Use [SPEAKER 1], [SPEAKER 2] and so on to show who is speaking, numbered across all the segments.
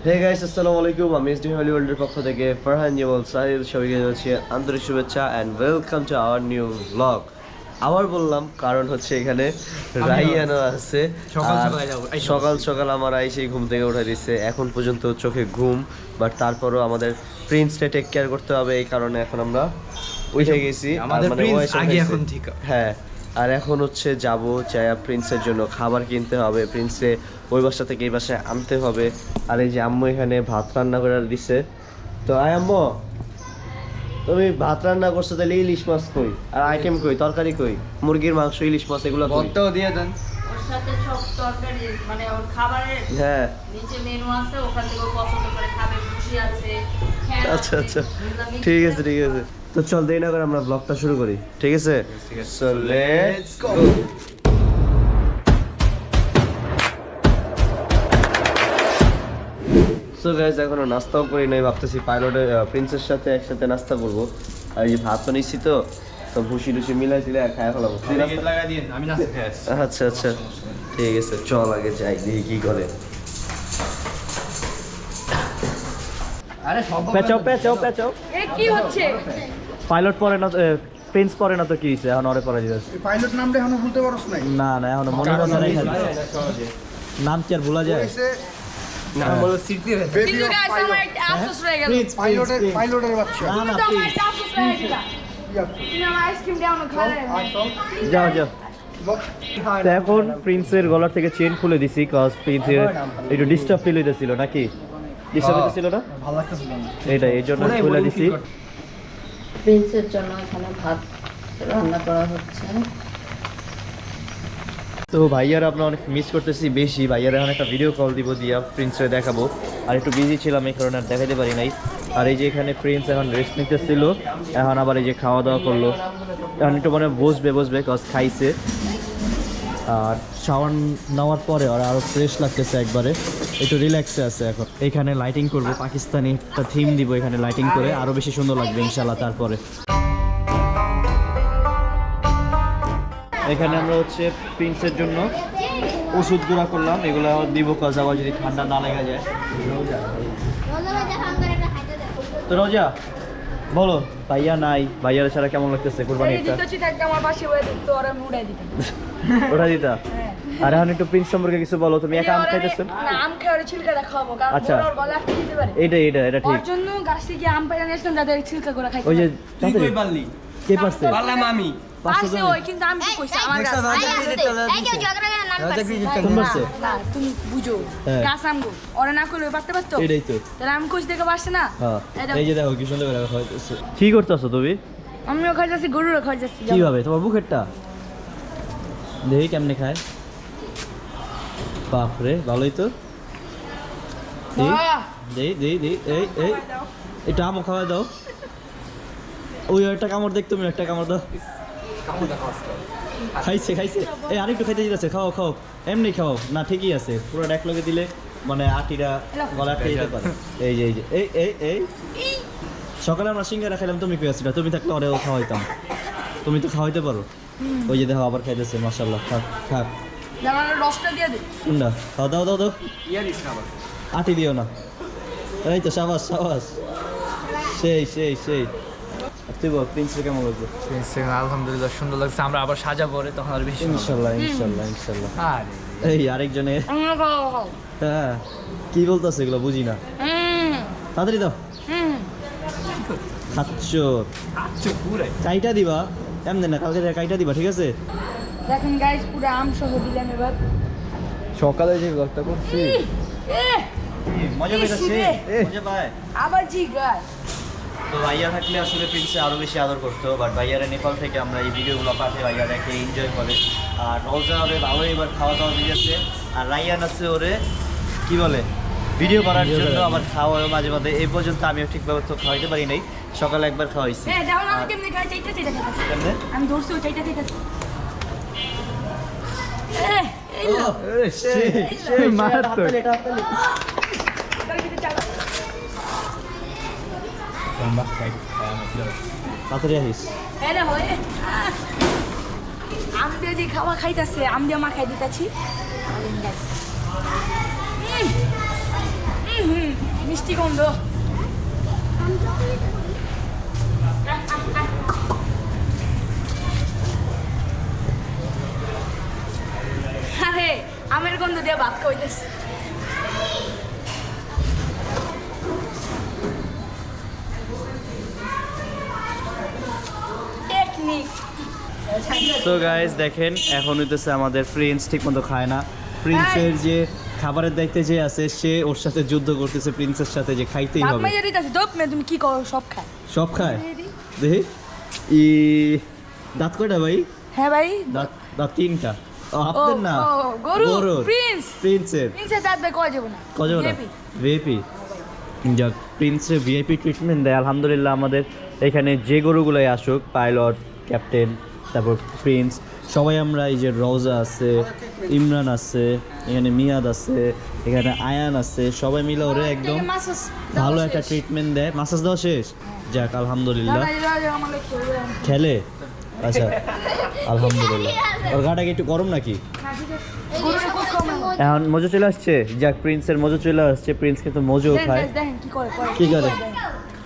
[SPEAKER 1] Hey guys, আসসালামু আলাইকুম। আমি এসডি হলি ওয়ার্ল্ডের পক্ষ থেকে ফারহান জামাল সাহিল সবাইকে জানাচ্ছি আন্তরিক শুভেচ্ছা and welcome to our new blog. আবার বললাম কারণ হচ্ছে এখানে রাইয়ানো আছে। সকাল সকাল আমার আইসেই ঘুম থেকে উঠে দিচ্ছে, এখন পর্যন্ত চোখে ঘুম, বাট তারপরও আমাদের প্রিন্সকে টেক কেয়ার করতে হবে, এই কারণে এখন আমরা উঠে গেছি। হ্যাঁ, আর এখন হচ্ছে যাবো চায়া প্রিন্সের জন্য খাবার কিনতে হবে, প্রিন্সে ওই বাসা থেকে এই বাসায় আনতে হবে। আর এই যে আম্মু এখানে ভাত রান্না করে দিচ্ছে। তো আম্মু, তুমি ভাত রান্না করছো, তাহলে ইলিশ মাছ কই আর আইটেম কই, তরকারি কই, মুরগির মাংস, ইলিশ মাছ এগুলো কই?
[SPEAKER 2] ভর্তাও দিয়ে দেন।
[SPEAKER 3] ওর সাথে সব তরকারি মানে ওর খাবারের
[SPEAKER 1] হ্যাঁ
[SPEAKER 3] নিচে মেনু আছে, ওখান থেকে ও পছন্দ করে খাবে। খুশি আছে।
[SPEAKER 1] আচ্ছা আচ্ছা, ঠিক আছে ঠিক আছে। তো চল দেরি না করে আমরা ব্লগটা শুরু করি, ঠিক আছে? So let's go. So guys, এখনো নাস্তাও করি নাই, ভাবতেছি পাইলটের প্রিন্সের সাথে একসাথে নাস্তা করবো। আর এই যে ভাত বানিয়েছি তো ভুসি টুসি মিলাই দিলে খায় ফেলাবো। আচ্ছা আচ্ছা, ঠিক আছে, চল আগে যাই, দেখি কি করে।
[SPEAKER 2] আরে সব
[SPEAKER 1] পেঁচাও পেঁচাও পেঁচাও।
[SPEAKER 3] এ কি হচ্ছে?
[SPEAKER 1] পাইলট পরে না, প্রিন্স পরে না তো কি হইছে, এখন ওরে পরে দিতেছে।
[SPEAKER 4] পাইলট নামটা এখনো ভুলতে পারছ নাই?
[SPEAKER 1] না না, এখনো মনে মনে নাই, নাম কি আর ভোলা যায়?
[SPEAKER 2] না বলো সিট দিয়ে
[SPEAKER 3] কিন্তু গাইস আমার একটা আফসোস রয়ে গেল।
[SPEAKER 4] পাইলটের বাচ্চা।
[SPEAKER 1] না না,
[SPEAKER 3] তো আমার একটা আফসোস রয়ে গেল। তুমি আমার আইসক্রিম দাও না, খাওয়া
[SPEAKER 1] যাও যাও। তো এখন প্রিন্সের গলার থেকে চেন খুলে দিছি, কজ প্রিন্সের একটু ডিস্টার্ব ফিল হইতেছিল, নাকি ডিস্টার্ব হইতেছিল না?
[SPEAKER 4] ভালো লাগতেছিল না।
[SPEAKER 1] এইটা এই জন্য খুলে দিছি।
[SPEAKER 3] প্রিন্সের জন্য এখানে ভাত রান্না করা হচ্ছে।
[SPEAKER 1] তো ভাইয়ারা আপনার অনেক মিস করতেছি বেশি। ভাইয়ারা এখন একটা ভিডিও কল দিব, দিয়া প্রিন্সে দেখাবো। আর একটু বিজি ছিলাম, এই কারণে আর দেখাতে পারি নাই। আর এই যে এখানে প্রিন্স এখন রেস্ট নিতেছিল, এখন আবার এই যে খাওয়া দাওয়া করলো, এখন একটু মানে বসবে কজ খাইছে। আর শাওয়ার নেওয়ার পরে ওরা আরও ফ্রেশ লাগতেছে, একবারে একটু রিল্যাক্সে আছে। এখন এখানে লাইটিং করব, পাকিস্তানি একটা থিম দিব এখানে লাইটিং করে, আরও বেশি সুন্দর লাগবে ইনশাল্লাহ। তারপরে এখানে আমরা হচ্ছে প্রিন্সের জন্য ওষুধ গুঁড়া করলাম, এগুলো দিব কজ আবার যদি ঠান্ডা না লেগে যায়। তো রোজা বলো, ভাইয়া নাই, ভাইয়ার ছাড়া কেমন লাগতেছে কুরবানিটা?
[SPEAKER 3] আমার পাশে বসে দেখতো, আর আমি উড়াই দিতাম।
[SPEAKER 1] ওটা দিতা। আর এখন একটু প্রিন্স সম্পর্কে কিছু বলো। তুমি একা আম খাইতেছেন?
[SPEAKER 3] না, আম খেয়ে ওরে ছিলকা খাওয়াবো, কারণ
[SPEAKER 1] আচ্ছা।
[SPEAKER 3] ওর গলা আটকে দিতে পারে।
[SPEAKER 1] এটা ঠিক।
[SPEAKER 3] ওর জন্য গাছ থেকে আম পাইরা নিয়ে আসলাম, যাদের ছিলকা করে খাইতে
[SPEAKER 1] ওই যে
[SPEAKER 2] তুই কই পারলি?
[SPEAKER 1] কে পারছে?
[SPEAKER 2] পারলাম আমি।
[SPEAKER 3] পারছে ওই, কিন্তু আমি কি কইছি আমার গাছ।
[SPEAKER 1] তুমি পারছে?
[SPEAKER 3] না, তুমি বুঝো,
[SPEAKER 1] হ্যাঁ।
[SPEAKER 3] গাছ আমগো ওরে না কইলে পারতে পারতো?
[SPEAKER 1] এটাই তো।
[SPEAKER 3] তাহলে আমি কইছি দেখে পারছে না।
[SPEAKER 1] হ্যাঁ,
[SPEAKER 3] এই দেখো।
[SPEAKER 1] এই যে দেখো কি সুন্দর করে খাইতেছে। কি করতেছো তুমি?
[SPEAKER 3] আমিও খাই যাচ্ছি, গরুরও খাই যাচ্ছি।
[SPEAKER 1] কিভাবে তোমার বুকেরটা দেখি কেমনে খায়? বাপরে, ভালোই তো। দেই দেই দেই, এই এই এটা আমও খাওয়া দাও। ওই একটা কামড় দেখ, তুমি একটা কামড় দাও। খাইছে খাইছে, এই আরেকটু খাইতে দিতেছে, খাও খাও, এমনি খাও না, ঠিকই আছে। পুরো এক লগে দিলে মানে আটিরা গলা আটকে যেতে পারে। এই যে এই যে এই এই এই সকালে আমরা সিঙ্গারা খাইলাম, তুমি কই আছিলা? তুমি থাকলে ওরেও খাওয়াইতাম, তুমি তো খাওয়াইতে পারো। ওই যে দেখো আবার খাইতেছে, মাশাআল্লাহ। থাক থাক,
[SPEAKER 3] আমার রসটা দিয়ে দে।
[SPEAKER 1] কোনটা? দাও দাও দাও দাও,
[SPEAKER 2] ইয়ারিস খাবার।
[SPEAKER 1] আটি দিও না। এই তো, সাবাস সাবাস, সেই সেই সেই। আর তুই বল, প্রিন্সের কেমন লাগছে?
[SPEAKER 2] আলহামদুলিল্লাহ সুন্দর লাগছে। আমরা আবার সাজাবো রে, তখন আর বেশি সুন্দর লাগবে।
[SPEAKER 1] ইনশাল্লাহ ইনশাল্লাহ ইনশাল্লাহ।
[SPEAKER 2] আরে
[SPEAKER 1] এই আরেকজনে, হ্যাঁ কি বলতেছে এগুলো বুঝি না। তাড়াতাড়ি দাও, খাচ্ছ
[SPEAKER 2] আচ্ছা পুরাই
[SPEAKER 1] কাইটা দিবা, এমনি না, কালকে কাইটা দিবা, ঠিক আছে?
[SPEAKER 3] দেখেন গাইস, পুরো আম সহ দিলাম এবার।
[SPEAKER 1] সকালে যে ব্লগটা করছি, মজা পেয়েছে,
[SPEAKER 3] শীতে।
[SPEAKER 1] মজা পায়।
[SPEAKER 3] আবার জি গায়।
[SPEAKER 1] তো ভাইয়া থাকলে আসলে প্রিন্সে আরও বেশি আদর করতো, বাট ভাইয়ারা নেপাল থেকে আমরা এই ভিডিওগুলো পাঠাই, ভাইয়া দেখে এনজয় করে। আর রোজা ওরে ভালোই এবার খাওয়া দাওয়া দিয়েছে। আর রাইয়ান আছে ওরে কি বলে, ভিডিও করার জন্য, আবার খাওয়াও মাঝে মাঝে। এই পর্যন্ত আমিও ঠিকভাবে তো খাওয়াইতে পারি নাই, সকালে একবার খাওয়াইছি।
[SPEAKER 3] হ্যাঁ, দেখো না আমি কেমনে খাই, চাইটা চাইটা খাইতাছি।
[SPEAKER 1] কেমনে?
[SPEAKER 3] আমি ধরছি ও চাইটা খাইতাছি। এই লো।
[SPEAKER 1] সেই মারাত্মক। তাড়াতাড়ি আহিস।
[SPEAKER 3] এরে হয়। আম দিয়ে যে খাওয়া খাইতাছে, আম দিয়ে মাখাই দিতাছি।
[SPEAKER 5] মিষ্টি গন্ধ। আরে আমের গন্ধ দিয়ে ভাত খাইতেছে। টেকনিক।
[SPEAKER 6] সো গাইস দেখেন এখন হইতেছে আমাদের প্রিন্স ঠিক মতো খায় না। প্রিন্সের যে খাবারের দায়িত্বে যে আছে সে ওর সাথে যুদ্ধ করতেছে প্রিন্সের সাথে যে খাইতেই
[SPEAKER 5] ভাত
[SPEAKER 6] হবে।
[SPEAKER 5] মাইয়া দিতেছে দোপ মে তুমি কি করো সব খায়।
[SPEAKER 6] সব খায় দেখি ই দাঁত কয়টা ভাই?
[SPEAKER 5] হ্যাঁ ভাই।
[SPEAKER 6] দাঁত দাঁত তিনটা। ও আপনার না
[SPEAKER 5] ও, গরু,
[SPEAKER 6] গরুর।
[SPEAKER 5] প্রিন্স।
[SPEAKER 6] প্রিন্সের
[SPEAKER 5] প্রিন্সের দাঁত ভাই কয় যাবো না।
[SPEAKER 6] কত না
[SPEAKER 5] VIP
[SPEAKER 6] ভিআইপি যাক প্রিন্সের ভিআইপি ট্রিটমেন্ট দেয় আলহামদুলিল্লাহ। আমাদের এখানে যে গরুগুলোই আসুক পাইলট ক্যাপ্টেন তারপর প্রিন্স সবাই আমরা এই যে রওজা আছে ইমরান আছে এখানে মিয়াদ আছে এখানে আয়ান আছে সবাই মিলে ওরে একদম
[SPEAKER 5] মাসাজ
[SPEAKER 6] ভালো একটা ট্রিটমেন্ট দেয়। মাসাজ দেওয়া শেষ যাক আলহামদুলিল্লাহ।
[SPEAKER 5] আমার
[SPEAKER 6] খেলে আচ্ছা আলহামদুলিল্লাহ। ওর গাটা কি একটু গরম নাকি? এখন মজু চলে আসছে যাক প্রিন্সের মজু চলে আসছে। প্রিন্স কিন্তু মজুও খায়।
[SPEAKER 5] দেখেন কি করে
[SPEAKER 6] কি করে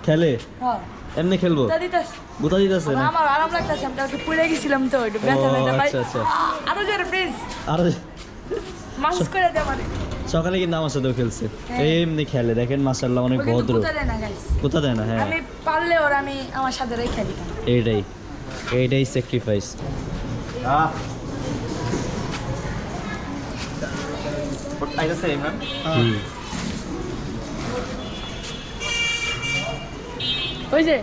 [SPEAKER 6] খেলে
[SPEAKER 5] হ্যাঁ
[SPEAKER 6] এমনি খেলবো
[SPEAKER 5] তা দিতাস
[SPEAKER 6] গুতা দিতেছে না?
[SPEAKER 5] আমার আরাম লাগতাছে আমি তো পড়ে গেছিলাম তো একটু ব্যথা
[SPEAKER 6] ও,
[SPEAKER 5] ব্যথা ভাই
[SPEAKER 6] আচ্ছা, আচ্ছা।
[SPEAKER 5] আরো জোরে প্লিজ
[SPEAKER 6] আর
[SPEAKER 5] মাসাজ করে দে মানে
[SPEAKER 6] সকালে কিন্তু আমার সাথেও খেলছে এমনি খেলে দেখেন মাশাআল্লাহ অনেক
[SPEAKER 5] ওকে
[SPEAKER 6] ভদ্র।
[SPEAKER 5] কুতা দেয় না গাইস
[SPEAKER 6] কোথা দেয় না হ্যাঁ
[SPEAKER 5] আমি পারলে ওর আমি আমার সাথে রেখে দিতাম
[SPEAKER 6] এইটাই স্যাক্রিফাইস।
[SPEAKER 5] ওই যে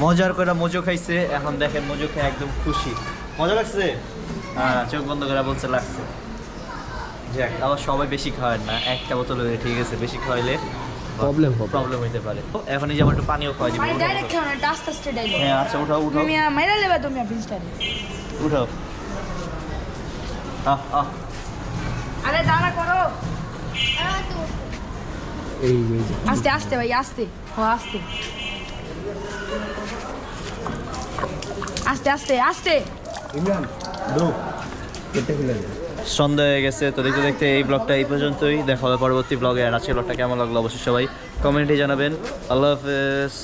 [SPEAKER 6] মজার করে মজু খাইছে এখন দেখেন মজু খেয়ে একদম খুশি। মজা লাগছে? হ্যাঁ চোখ বন্ধ করে বলছে লাগছে। যাক আবার সবাই বেশি খাওয়ায় না একটা বোতল হলে ঠিক আছে বেশি খাওয়াইলে প্রবলেম হইতে পারে। এখন এই যে আমার একটু পানিও খাওয়া
[SPEAKER 5] মানে
[SPEAKER 6] দিবি।
[SPEAKER 5] ডাইরেক্ট খাও না এটা আস্তে আস্তে ডাইরেক্ট
[SPEAKER 6] হ্যাঁ আচ্ছা উঠাও উঠাও
[SPEAKER 5] তুমি মাইরা লেবা তুমি ফিনিশটারে
[SPEAKER 6] উঠাও।
[SPEAKER 5] আরে দাঁড়া করো আস্তে আস্তে ভাই আস্তে আস্তে আস্তে আস্তে আস্তে
[SPEAKER 6] সন্ধ্যা হয়ে গেছে তো দেখতে দেখতে এই ব্লগটা এই পর্যন্তই। দেখা হবে পরবর্তী ব্লগে। আর আজকের ব্লগটা কেমন লাগলো অবশ্যই সবাই কমেন্টে জানাবেন। আল্লাহ হাফেজ।